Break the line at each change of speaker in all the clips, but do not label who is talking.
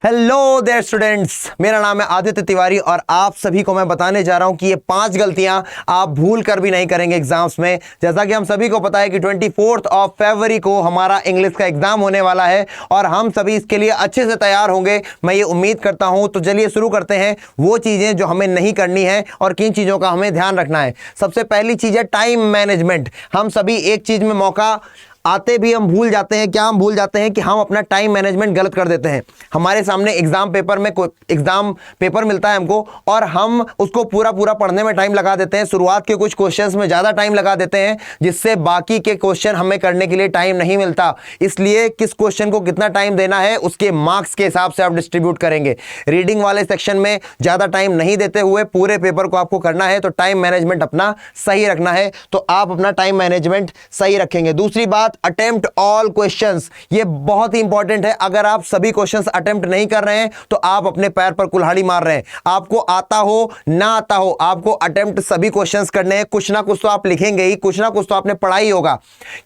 Hello there students, मेरा नाम है आदित्य तिवारी और आप सभी को मैं बताने जा रहा हूं कि ये 5 गलतियां आप भूल कर भी नहीं करेंगे एग्जाम्स में। जैसा कि हम सभी को पता है कि 24 फरवरी को हमारा इंग्लिश का एग्जाम होने वाला है और हम सभी इसके लिए अच्छे से तैयार होंगे, मैं ये उम्मीद करता हूं। तो चलिए शुरू करते हैं वो चीज़ें जो हमें नहीं करनी है और किन चीज़ों का हमें ध्यान रखना है। सबसे पहली चीज़ है टाइम मैनेजमेंट। हम सभी एक चीज़ में मौका आते भी हम भूल जाते हैं। क्या हम भूल जाते हैं कि हम अपना टाइम मैनेजमेंट गलत कर देते हैं। हमारे सामने एग्जाम पेपर मिलता है हमको और हम उसको पूरा पढ़ने में टाइम लगा देते हैं। शुरुआत के कुछ क्वेश्चंस में ज़्यादा टाइम लगा देते हैं, जिससे बाकी के क्वेश्चन हमें करने के लिए टाइम नहीं मिलता। इसलिए किस क्वेश्चन को कितना टाइम देना है उसके मार्क्स के हिसाब से आप डिस्ट्रीब्यूट करेंगे। रीडिंग वाले सेक्शन में ज़्यादा टाइम नहीं देते हुए पूरे पेपर को आपको करना है, तो टाइम मैनेजमेंट अपना सही रखना है। तो आप अपना टाइम मैनेजमेंट सही रखेंगे। दूसरी बात, अटेम्प्ट ऑल क्वेश्चंस। ये बहुत ही इंपॉर्टेंट है। अगर आप सभी क्वेश्चंस अटेम्प्ट नहीं कर रहे हैं तो आप अपने पैर पर कुल्हाड़ी मार रहे हैं। आपको आता हो ना आता हो, आपको अटेम्प्ट सभी क्वेश्चंस करने हैं। कुछ ना कुछ तो आप लिखेंगे ही, कुछ ना कुछ तो आपने पढ़ा ही होगा।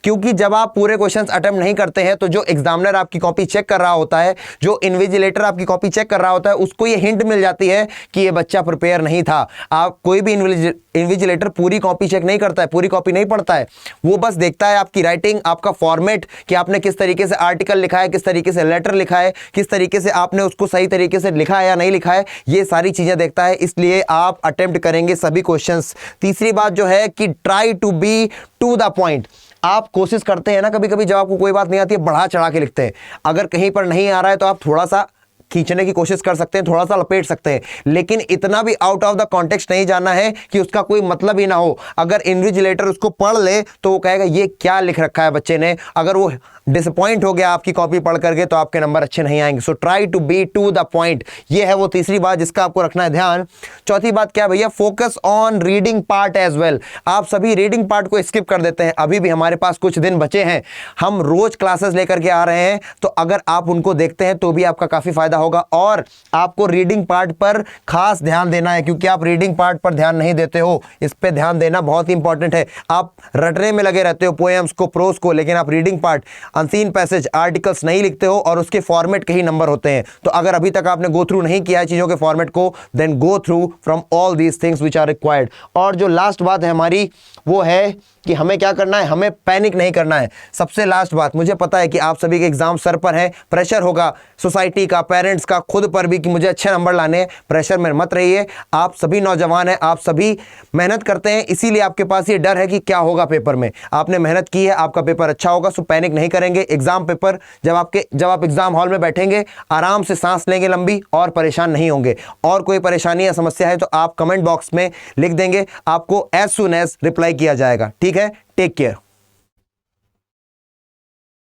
क्योंकि जब आप पूरे क्वेश्चंस अटेम्प्ट नहीं करते हैं तो जो एग्जामिनर आपकी कॉपी चेक कर रहा होता है, जो इन्विजिलेटर आपकी कॉपी चेक कर रहा होता है, उसको ये हिंट मिल जाती है कि ये बच्चा प्रिपेयर नहीं था। आप कोई भी इन्विजिलेटर पूरी कॉपी चेक नहीं करता है, पूरी कॉपी नहीं पढ़ता है। वो बस देखता है आपकी राइटिंग, आपका फॉर्मेट, कि आपने किस तरीके से आर्टिकल लिखा है, किस तरीके से लेटर लिखा है, किस तरीके से आपने उसको सही तरीके से लिखा है या नहीं लिखा है। ये सारी चीजें देखता है। इसलिए आप अटेम्प्ट करेंगे सभी क्वेश्चंस। तीसरी बात जो है कि try to be to the point. आप कोशिश करते हैं ना, कभी कभी जब आपको कोई बात नहीं आती है बढ़ा चढ़ा के लिखते हैं। अगर कहीं पर नहीं आ रहा है तो आप थोड़ा सा खींचने की कोशिश कर सकते हैं, थोड़ा सा लपेट सकते हैं, लेकिन इतना भी आउट ऑफ द कॉन्टेक्स्ट नहीं जाना है कि उसका कोई मतलब ही ना हो। अगर इन्विजिलेटर उसको पढ़ ले तो वो कहेगा ये क्या लिख रखा है बच्चे ने। अगर वो डिसअपॉइंट हो गया आपकी कॉपी पढ़ करके तो आपके नंबर अच्छे नहीं आएंगे। So try to be to the point. ये है वो तीसरी बात जिसका आपको रखना है ध्यान। चौथी बात क्या भैया, focus on reading part as well. आप सभी रीडिंग पार्ट को स्किप कर देते हैं। अभी भी हमारे पास कुछ दिन बचे हैं, हम रोज क्लासेस लेकर के आ रहे हैं, तो अगर आप उनको देखते हैं तो भी आपका काफी फायदा होगा। और आपको रीडिंग पार्ट पर खास ध्यान देना है, क्योंकि आप रीडिंग पार्ट पर ध्यान नहीं देते हो। इस पे ध्यान देना बहुत ही इंपॉर्टेंट है। आप रटने में लगे रहते हो पोएम्स को, प्रोज को, लेकिन आप reading part, unseen passage, articles नहीं लिखते हो और उसके फॉर्मेट के ही नंबर होते हैं। तो अगर अभी तक आपने गो थ्रू नहीं किया है चीजों के फॉर्मेट को, then go through from all these things which are required. और जो लास्ट बात है हमारी वो है कि हमें क्या करना है, हमें पैनिक नहीं करना है। सबसे लास्ट बात, मुझे पता है कि आप सभी के एग्जाम सर पर है, प्रेशर होगा सोसाइटी का, पेरेंट्स का, खुद पर भी कि मुझे अच्छे नंबर लाने हैं। प्रेशर में मत रहिए। आप सभी नौजवान हैं, आप सभी मेहनत करते हैं, इसीलिए आपके पास ये डर है कि क्या होगा पेपर में। आपने मेहनत की है, आपका पेपर अच्छा होगा, सो पैनिक नहीं करेंगे। एग्जाम पेपर जब आप एग्जाम हॉल में बैठेंगे, आराम से सांस लेंगे लंबी और परेशान नहीं होंगे। और कोई परेशानी या समस्या है तो आप कमेंट बॉक्स में लिख देंगे, आपको एज सुन एज रिप्लाई किया जाएगा। ठीक है, टेक केयर।